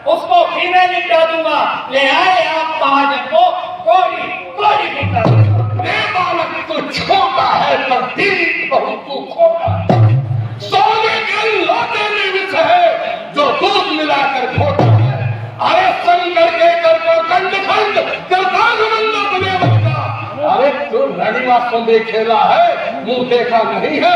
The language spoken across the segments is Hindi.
उसको भी मैं निपटा दूंगा। ले आए आप महाजन को कोड़ी कोड़ी निपटा दूंगा। ये बालक तो छोटा है पर दिल बहुत तू खोटा है। सोने के लोटे में विष है जो दूध मिलाकर खोटा है। अरे संकर के कर को खंड खंड बने बच्चा। अरे तू लड़ीवा को खेला है, मुंह देखा नहीं है।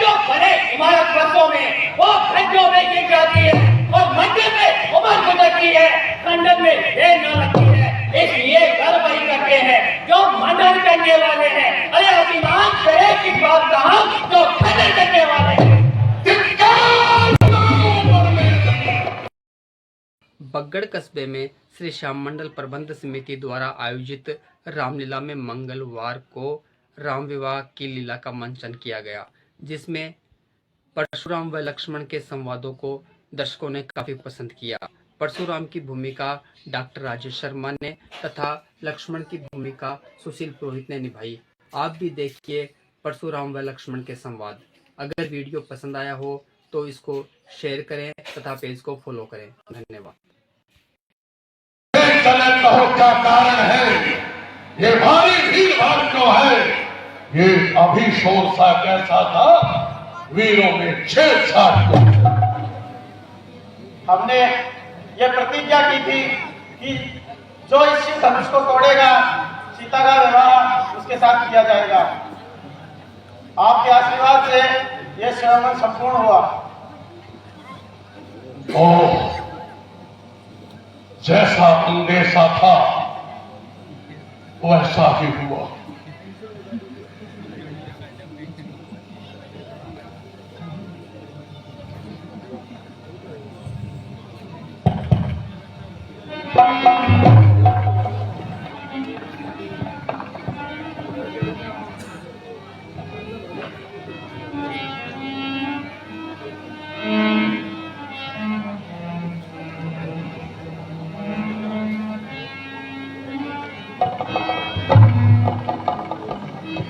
जो बने इमारत बसों में वो खंडों में गिर जाती है और मंदिर में उमर गुजरती है, खंडन में देर न लगती है। इसलिए घर वही करते हैं जो मंडन करने वाले हैं। अरे अभिमान करे किस बात का हम जो खंडन करने वाले हैं। बगड़ कस्बे में श्री श्याम मंडल प्रबंध समिति द्वारा आयोजित रामलीला में मंगलवार को राम विवाह की लीला का मंचन किया गया, जिसमें परशुराम व लक्ष्मण के संवादों को दर्शकों ने काफी पसंद किया। परशुराम की भूमिका डॉक्टर राजेश शर्मा ने तथा लक्ष्मण की भूमिका सुशील पुरोहित ने निभाई। आप भी देखिए परशुराम व लक्ष्मण के संवाद। अगर वीडियो पसंद आया हो तो इसको शेयर करें तथा पेज को फॉलो करें। धन्यवाद। क्या कारण है? ये भारी भीड़ भाड़ क्यों है? ये अभी शोर सा कैसा था? वीरों में छेड़छाड़ क्यों? हमने ये प्रतिज्ञा की थी कि जो इस शिव धनुष को तोड़ेगा सीता का विवाह उसके साथ किया जाएगा। आपके आशीर्वाद से यह श्रवण संपूर्ण हुआ। ओह, जैसा अंदेशा था वैसा ही हुआ।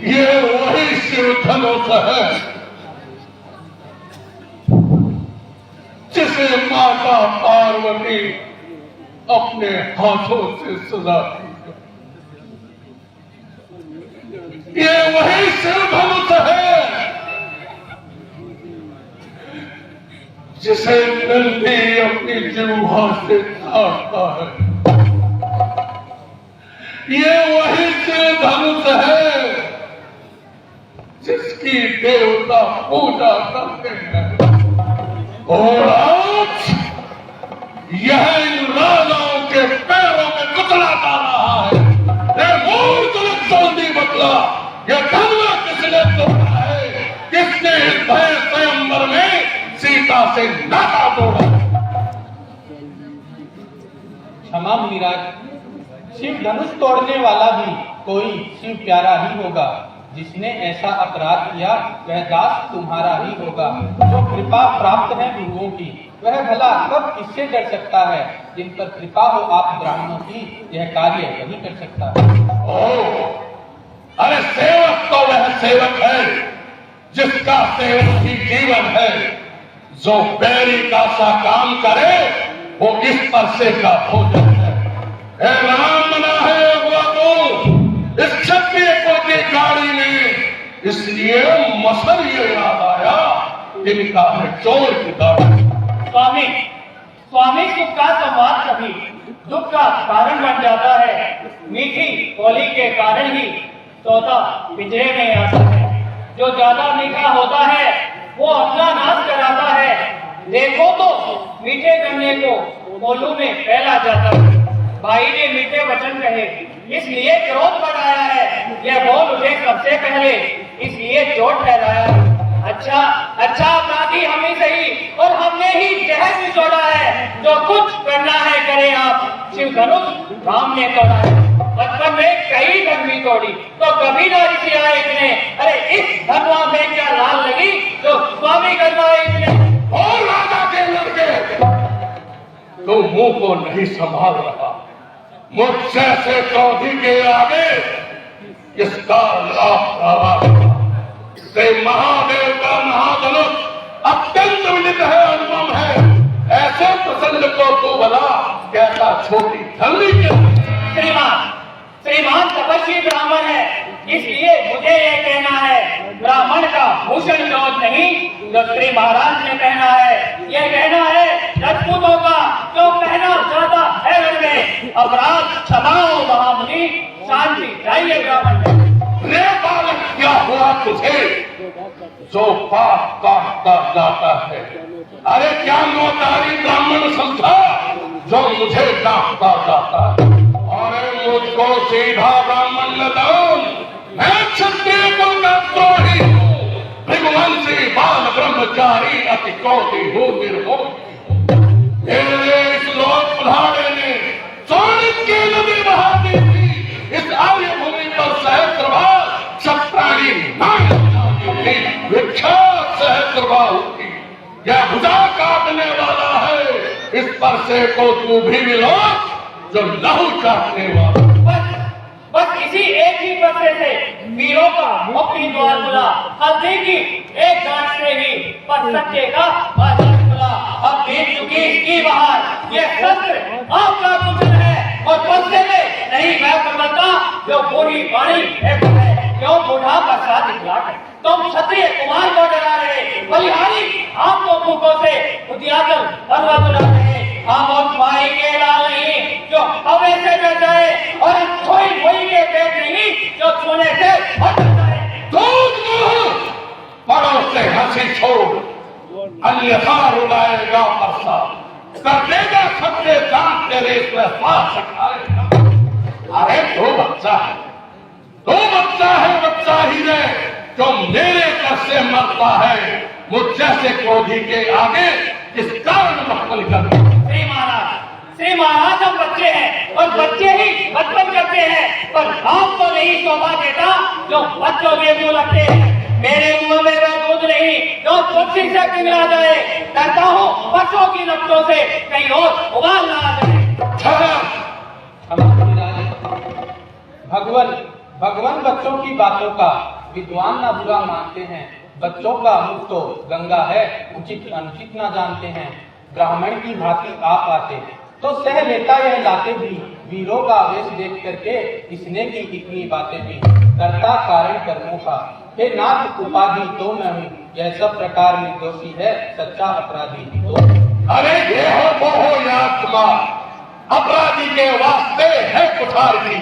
ये वही शिव धनुष है जिसे माता पार्वती अपने हाथों से सजाती है। ये वही शिव धनुष है जिसे नंदी अपनी जिह्वा से काटता है। ये वही शिव धनुष है जिसकी देवता पूजा करते हैं। और आज यह इन राजाओं के पैरों में कुचला जा रहा है। जल्दी बतला, यह धनुष किसने तोड़ा है? किसने इस भय स्वयंवर में सीता से नाता तोड़ा? क्षमा मुनिराज, शिव धनुष तोड़ने वाला भी कोई शिव प्यारा ही होगा। जिसने ऐसा अपराध किया वह दास तुम्हारा ही होगा। जो कृपा प्राप्त है गुरुओं की, वह भला कब किससे डर सकता है? जिन पर कृपा हो आप ब्राह्मणों की, यह कार्य वही कर सकता है। ओह, अरे सेवक तो वह सेवक है जिसका सेवक ही जीवन है। जो बैरी का सा काम करे वो इस परसे का भोजन है। राम मना है वो तो इस क्षत्रिय को की गाड़ी में, इसलिए मसल ये याद आया इनका है चोर की गाड़ी। स्वामी, स्वामी सुख का संवाद कभी दुख का कारण बन जाता है। मीठी बोली के कारण ही तोता पिंजरे में आता है। जो ज्यादा मीठा होता है वो अपना नाश कराता है। देखो तो मीठे गन्ने को कोल्हू में फैला जाता है। भाई ने मीठे वचन कहे इसलिए क्रोध बढ़ाया है। यह बोल उठे सबसे पहले इसलिए चोट ठहराया। अच्छा अच्छा अपराधी हम ही सही और हमने ही जहर निचोड़ा है। जो कुछ करना है करे आप, शिव धनुष राम ने तोड़ा है। बचपन में कई धर्मी तोड़ी तो कभी ना रिसी आए इतने। अरे इस धनवा में क्या लाल लगी जो स्वामी करवाए इतने। और राजा के लड़के तो मुंह को नहीं संभाल रहा। मुझ जैसे क्रोधी के आगे इसका लाभ से महादेव का महाधनुष अत्यंत विदित है, अनुपम है। ऐसे प्रसंग को भला कैसा छोटी धरनी के श्रीमान तपस्वी ब्राह्मण है, इसलिए मुझे ये कहना है, ब्राह्मण का भूषण क्रोध नहीं जो श्री महाराज ने पहना है, ये कहना है राजपूतों का जो पहना जाता है रण में। अपराध क्षमाओ महामुनि, शांति चाहिए ब्राह्मण में। रे बालक, क्या हुआ तुझे जो पाप काटता जाता है? अरे क्या नौतारी ब्राह्मण समझा जो मुझे डांटता जाता है? अरे मुझको सीधा ब्राह्मण न दो, मैं क्षत्रिय को द्रोही हूँ, भृगुवंशी बाल ब्रह्मचारी अति क्रोधी हूँ, निर्मोही। मेरे इस लोक प्रधाने ने सोनित की नदी बहा दी थी, इस आर्य भूमि पर सहस्त्रबार क्षत्राणी विख्यात सहस्त्रबाहु थी। यह भुजा काटने वाला है, इस पर से को तू भी मिलो जो लहू चाटने वाला। बस इसी एक ही पत्रे से वीरों का मुक्ति द्वार खुला, हल्दी की एक गांठ से ही पर सत्य का बाजार खुला। अब बीत चुकी इसकी बहार, ये शस्त्र आपका कुचल है और बदले में नहीं मैं बदलता जो पूरी वाणी है। क्यों बूढ़ा बरसा दिखलाकर तुम क्षत्रिय कुमार को डरा रहे, बलिहारी आप तो भूखों से उदियाकर बलवा बुला रहे। हम उस माई के लाल नहीं जो हवे से डर जाए और खोई खोई के पेट नहीं जो छूने से हट जाए। बड़ों से हंसी छोड़, अन्यथा रुलाएगा परसा, कर देगा सबके दांत तेरे पास रखाएगा। अरे दो बच्चा है बच्चा ही है जो मेरे कर से मरता है, मुझ जैसे क्रोधी के आगे इस कारण मक्कल कर। श्री महाराज हम बच्चे हैं और बच्चे ही बचपन करते हैं, पर आप तो नहीं शोभा देता जो बच्चों के मुंह लगते हैं। मेरे मुंह में वह दूध नहीं जो तुलसी से पिघला जाए, डरता हूँ बच्चों की नब्जों से कहीं और उबाल ना आ जाए। भगवान बच्चों की बातों का विद्वान ना बुरा मानते हैं। बच्चों का मुख तो गंगा है, उचित अनुचित ना जानते हैं। ब्राह्मण की भांति आप आते तो सह लेता यह लाते भी, वीरों का आवेश देख करके इसने की इतनी बातें भी। करता कारण कर्मों का हे नाथ उपाधि तो मैं हूँ, यह सब प्रकार निर्दोषी है सच्चा अपराधी तो। अरे ये हो वो हो यात्मा, अपराधी के वास्ते है कुठार की।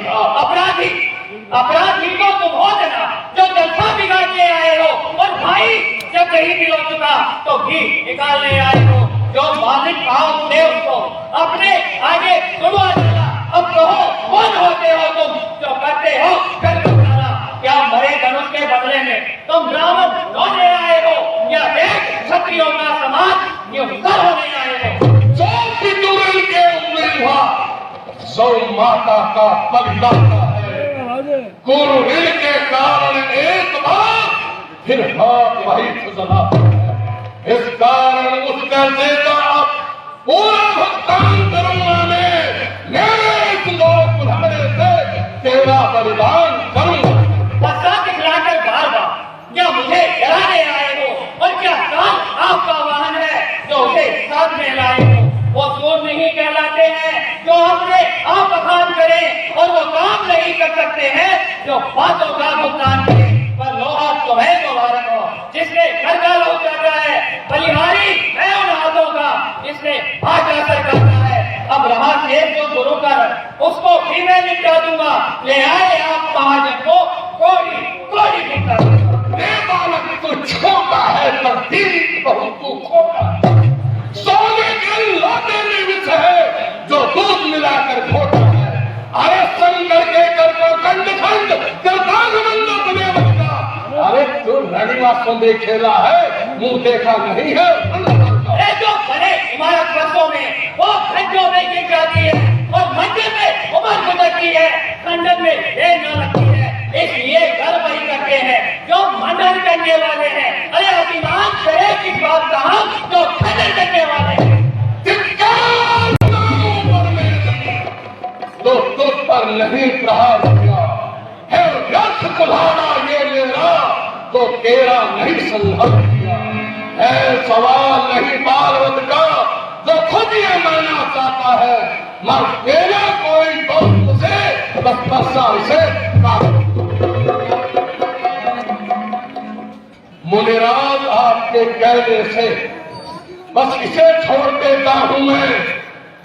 अपराधी को तुम हो देना जो जलसा बिगाड़ने आए हो, और भाई जब कहीं भी हो चुका तो घी निकालने आए हो। जो मालिक भाव थे उसको अपने आगे सुनवा देना। अब कहो कौन होते हो तुम जो करते हो कर बताना। क्या मरे धनुष के बदले में तुम ब्राह्मण होने आए हो, या देख क्षत्रियों का समाज ये उत्तर होने आए हो? जो पितुरल के उम्र हुआ सो माता का पगलाता है। गुरु ऋण के कारण एक बार फिर हाथ वही खुजलाता है। इस कारण उस कर्जे का पूरा भुगतान करूंगा मैं। मेरे इस लोक बुलाने से तेरा बलिदान करूंगा। बच्चा दिखलाकर बार बार क्या मुझे डराने आए हो, और क्या काल आपका वाहन है जो उसे साथ में लाए हो? वो सूर नहीं कहलाते हैं जो अपने आप बखान करें, और वो काम नहीं कर सकते हैं जो बातों का भुगतान करें। पर लोहा तुम्हें मुबारक हो जिसने घर का लोग चाहता है, बलिहारी मैं उन हाथों का जिसने हाथ असर करता है। अब रहा शेर जो गुरु का उसको भी मैं निपटा दूंगा। ले आए आप महाजन को कोड़ी कोड़ी निपटा दूंगा। बालक तू छोटा है पर दिल बहुत तू खोटा है। सोने के लोटे में विष है जो दूध मिलाकर खोटा है। अरे संकर के कर को खंड खंड करतान मंद बने बच्चा। अरे तू रणिवासों में खेला है, मुंह देखा नहीं है। जो बड़े इमारत बसों में वो खंडों में गिर जाती है और मंदिर में उमर गुजरती है, खंडन में देर न लगती है। इसलिए घर वही करते हैं जो मंडन करने वाले हैं। अरे अभिमान करे किस बात का हम जो खंडन करने वाले हैं। तो तुझ पर नहीं प्रहार किया है, व्यर्थ कुल्हाड़ा ये मेरा तो तेरा नहीं संघर्ष किया है। सवाल नहीं बालवत का जो खुद ये मानना चाहता है मर मेरा कोई दोस्त से बस बसा इसे मुनिराज आपके कहने से बस इसे छोड़ देता हूं मैं।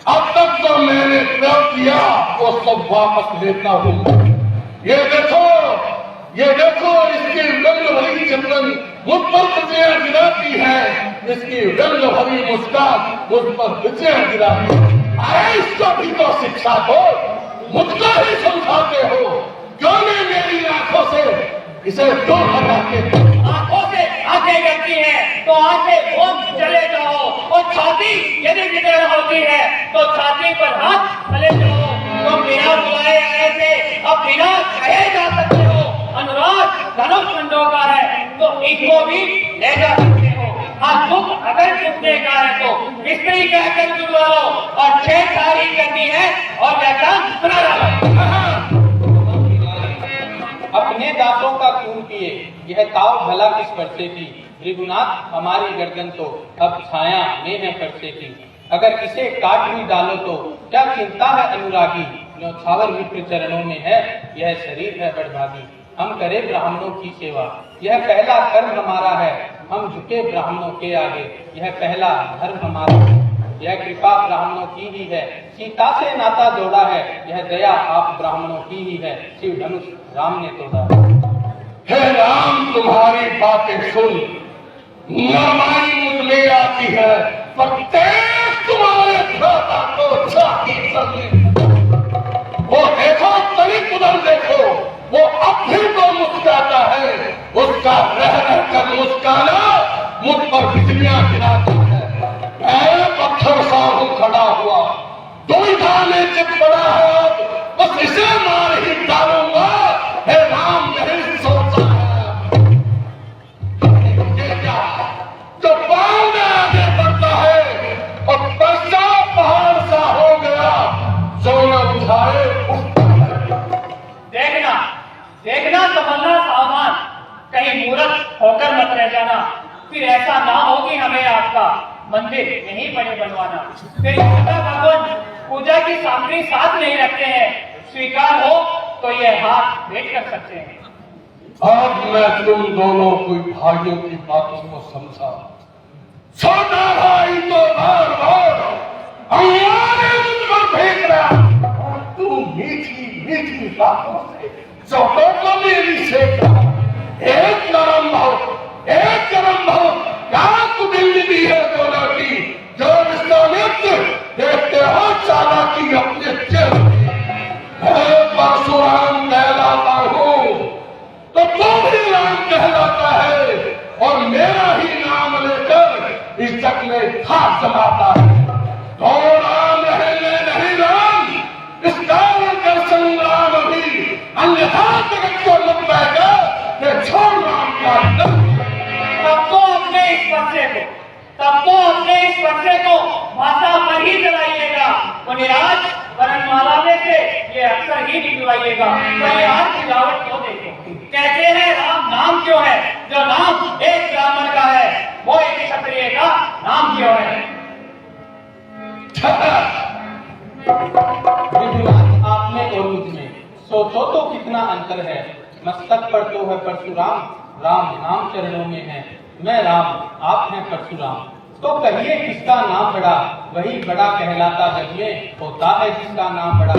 अब तक जो मैंने प्रयोग किया वो सब वापस लेता हूं। ये देखो इसकी रंग भरी चंदन मुझ पर विजय गिराती है, इसकी रंग भरी मुस्कान मुझ पर विजय गिराती है। अरे इसको भी तो शिक्षा दो, मुझको ही समझाते हो, क्यों नहीं मेरी आंखों से इसे दूर हटाते? आंखों से आंखें गिरती हैं तो आंखें खोल चले जाओ, और छाती यदि विदर्भ होती है तो छाती पर हाथ चले जाओ। तो बिना बुलाए आए थे, अब बिना कहे जा सकते हो। अनुराग धनुष खंडों का है तो इसको भी ले जा सकते हो। हाँ, दुख अगर चुपने का है तो स्त्री कहकर चुनवा लो, और छेड़छाड़ी करनी है और व्याख्यान सुना डालो। अपने दांतों का खून पिए यह ताव भला किस परसे की, भृगुनाथ हमारी गर्दन तो अब छाया में है परसे की। अगर इसे काट भी डालो तो क्या चिंता है अनुरागी, न्यौछावर मित्र चरणों में है यह शरीर है बड़भागी। हम करें ब्राह्मणों की सेवा यह पहला कर्म हमारा है, हम झुके ब्राह्मणों के आगे यह पहला धर्म हमारा है। यह कृपा ब्राह्मणों की ही है, सीता से नाता जोड़ा है यह दया आप ब्राह्मणों की ही है, शिव धनुष राम ने तोड़ा। हे राम तुम्हारी बातें सुन नरमाई मुझ में आती है, पर तेज तुम्हारे भ्राता को छाती सके। वो देखो तनिक उधर देखो, वो अब भी तो मुस्कुराता है, उसका रह कर मुस्काना मुझ पर बिजलियां गिराता है। मैं पत्थर सा हूं खड़ा हुआ, दुविधा में चित पड़ा है, बस इसे मार ही डालूंगा। हे राम यही सोचा है। ये क्या जो पांव में आगे बढ़ता है और पश्चात पहाड़ सा हो गया, जो न बुझाए देखना संभलना सावधान, कहीं मूर्ख होकर मत रह जाना, फिर ऐसा ना हो कि हमें आपका मंदिर यहीं बने बनवाना। फिर भगवान पूजा की सामग्री साथ नहीं रखते हैं, स्वीकार हो तो ये हाथ भेंट कर सकते हैं। आज मैं तुम दोनों कोई भाइयों की बातों को समझा। छोटा भाई तो बार बार हमारे मुझ पर फेंक रहा, तू मीठी मीठी बातों से चौकों को मेरी सेक रहा। एक नरम भाव क्या तू दिल्ली दी है दोनों की, जो विश्वामित्र देखते हो चालाकी अपने चेहरे। मैं परशुराम कहलाता हूँ तो तू भी राम कहलाता है, और मेरा ही नाम लेकर इस जग में खाक जमाता है। तो राम रहेंगे नहीं राम, इस कारण का संग्राम भी अन्यथा जगत को लग पाएगा कि छोड़ राम का नाम। तब तो अपने इस पर्चे को माता पर ही जलाइएगा, मुनिराज वरनमाला में से ये अक्सर ही निकलवाइएगा। तो आज मिलावट क्यों देखो, कहते हैं राम नाम क्यों है, जो नाम एक ब्राह्मण का है वो एक क्षत्रिय का नाम क्यों है। विधुनाथ आप में और मुझ में सोचो तो कितना अंतर है। मस्तक पर तो है परशुराम, राम नाम चरणों में है। मैं राम आप हैं परशुराम, तो कहिए किसका नाम बड़ा, वही बड़ा कहलाता जग में होता है जिसका नाम बड़ा।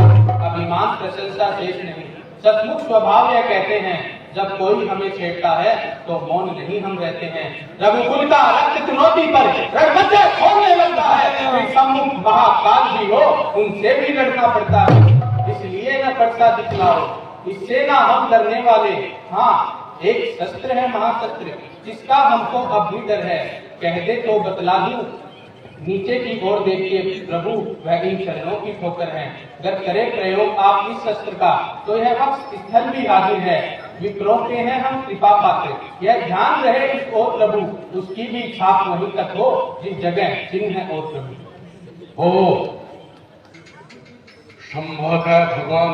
अभिमान प्रशंसा शेष नहीं, सचमुच स्वभाव यह कहते हैं, जब कोई हमें छेड़ता है तो मौन नहीं हम रहते हैं। रघुकुल का रक्त चुनौती पर रणमंचे खोलने लगता है, फिर सम्मुख महाकाल भी हो उनसे भी लड़ना पड़ता है। इसलिए न पर्चा दिखलाओ, इससे ना हम डरने वाले। हाँ, एक शस्त्र है महाशस्त्र जिसका हमको अब भी डर है, कह दे तो बतला दूं। नीचे की ओर देखिए प्रभु, वह इन चरणों की ठोकर है। अगर करे प्रयोग आप इस शस्त्र का तो यह वक्त स्थल भी हाजिर है। विप्रों के हैं हम कृपा पात्र, यह ध्यान रहे इस ओर प्रभु, उसकी भी छाप वहीं तक हो जिस जगह चिन्ह है और प्रभु। ओ संभवतः भगवान